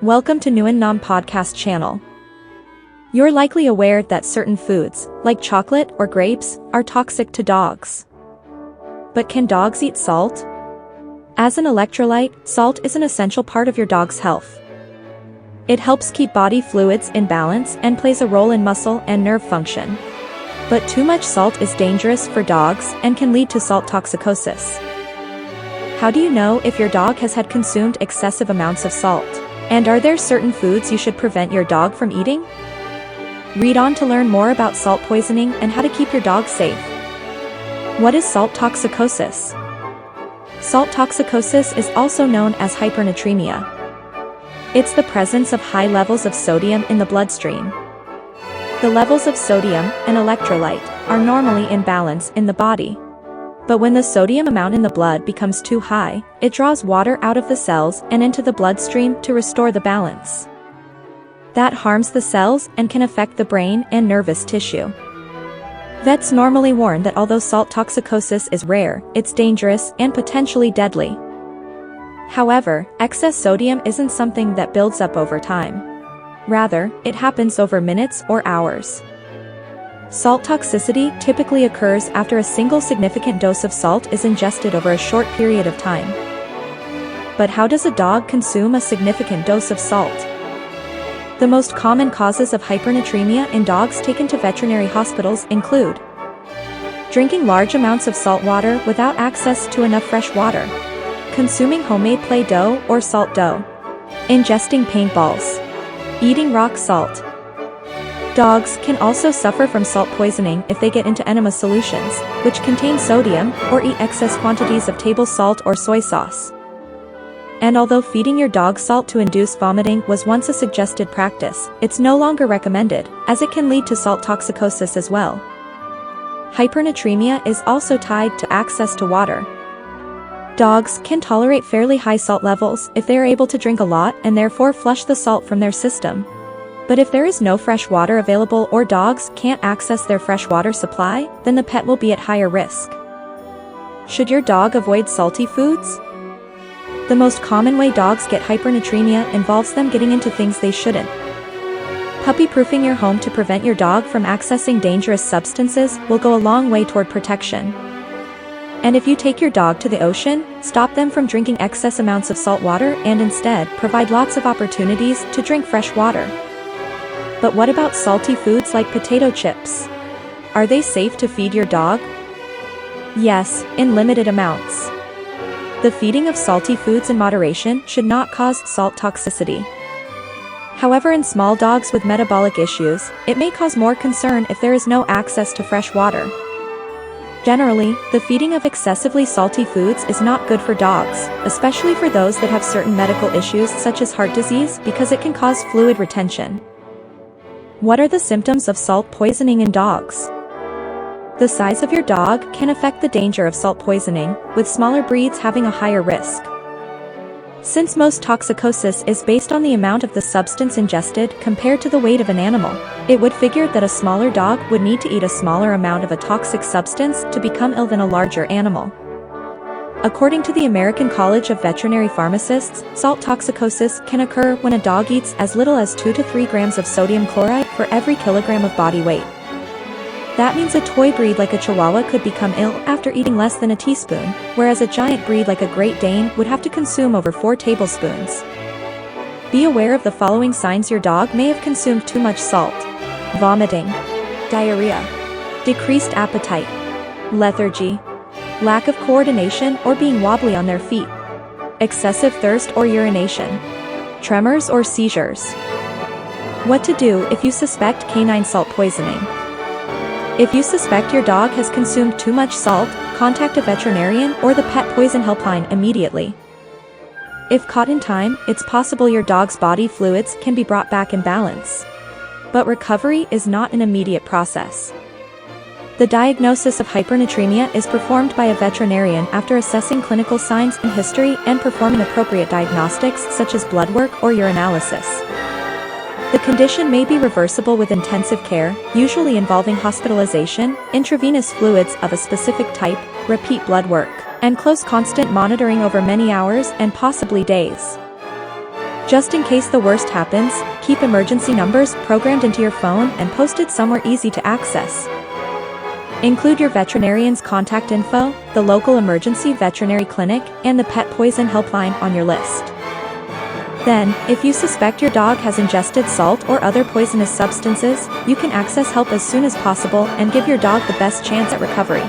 Welcome to Nguyen Nam Podcast channel. You're likely aware that certain foods, like chocolate or grapes, are toxic to dogs. But can dogs eat salt? As an electrolyte, salt is an essential part of your dog's health. It helps keep body fluids in balance and plays a role in muscle and nerve function. But too much salt is dangerous for dogs and can lead to salt toxicosis. How do you know if your dog has had consumed excessive amounts of salt? And are there certain foods you should prevent your dog from eating? Read on to learn more about salt poisoning and how to keep your dog safe. What is salt toxicosis? Salt toxicosis is also known as hypernatremia. It's the presence of high levels of sodium in the bloodstream. The levels of sodium, an electrolyte, are normally in balance in the body. But when the sodium amount in the blood becomes too high, it draws water out of the cells and into the bloodstream to restore the balance. That harms the cells and can affect the brain and nervous tissue. Vets normally warn that although salt toxicosis is rare, it's dangerous and potentially deadly. However, excess sodium isn't something that builds up over time. Rather, it happens over minutes or hours. Salt toxicity typically occurs after a single significant dose of salt is ingested over a short period of time. But how does a dog consume a significant dose of salt? The most common causes of hypernatremia in dogs taken to veterinary hospitals include drinking large amounts of salt water without access to enough fresh water, consuming homemade play dough or salt dough, ingesting paintballs, eating rock salt. Dogs can also suffer from salt poisoning if they get into enema solutions, which contain sodium, or eat excess quantities of table salt or soy sauce. And although feeding your dog salt to induce vomiting was once a suggested practice, it's no longer recommended, as it can lead to salt toxicosis as well. Hypernatremia is also tied to access to water. Dogs can tolerate fairly high salt levels if they are able to drink a lot and therefore flush the salt from their system. But if there is no fresh water available or dogs can't access their fresh water supply, then the pet will be at higher risk. Should your dog avoid salty foods? The most common way dogs get hypernatremia involves them getting into things they shouldn't. Puppy-proofing your home to prevent your dog from accessing dangerous substances will go a long way toward protection. And if you take your dog to the ocean, stop them from drinking excess amounts of salt water and instead provide lots of opportunities to drink fresh water. But what about salty foods like potato chips? Are they safe to feed your dog? Yes, in limited amounts. The feeding of salty foods in moderation should not cause salt toxicity. However, in small dogs with metabolic issues, it may cause more concern if there is no access to fresh water. Generally, the feeding of excessively salty foods is not good for dogs, especially for those that have certain medical issues such as heart disease, because it can cause fluid retention. What are the symptoms of salt poisoning in dogs? The size of your dog can affect the danger of salt poisoning, with smaller breeds having a higher risk. Since most toxicosis is based on the amount of the substance ingested compared to the weight of an animal, it would figure that a smaller dog would need to eat a smaller amount of a toxic substance to become ill than a larger animal. According to the American College of Veterinary Pharmacists, salt toxicosis can occur when a dog eats as little as 2 to 3 grams of sodium chloride for every kilogram of body weight. That means a toy breed like a Chihuahua could become ill after eating less than a teaspoon, whereas a giant breed like a Great Dane would have to consume over 4 tablespoons. Be aware of the following signs your dog may have consumed too much salt: vomiting, diarrhea, decreased appetite, lethargy, lack of coordination or being wobbly on their feet, excessive thirst or urination, tremors or seizures. What to do if you suspect canine salt poisoning? If you suspect your dog has consumed too much salt, contact a veterinarian or the pet poison helpline immediately. If caught in time, it's possible your dog's body fluids can be brought back in balance. But recovery is not an immediate process. The diagnosis of hypernatremia is performed by a veterinarian after assessing clinical signs and history and performing appropriate diagnostics such as blood work or urinalysis. The condition may be reversible with intensive care, usually involving hospitalization, intravenous fluids of a specific type, repeat blood work, and close constant monitoring over many hours and possibly days. Just in case the worst happens, keep emergency numbers programmed into your phone and posted somewhere easy to access. Include your veterinarian's contact info, the local emergency veterinary clinic, and the pet poison helpline on your list. Then, if you suspect your dog has ingested salt or other poisonous substances, you can access help as soon as possible and give your dog the best chance at recovery.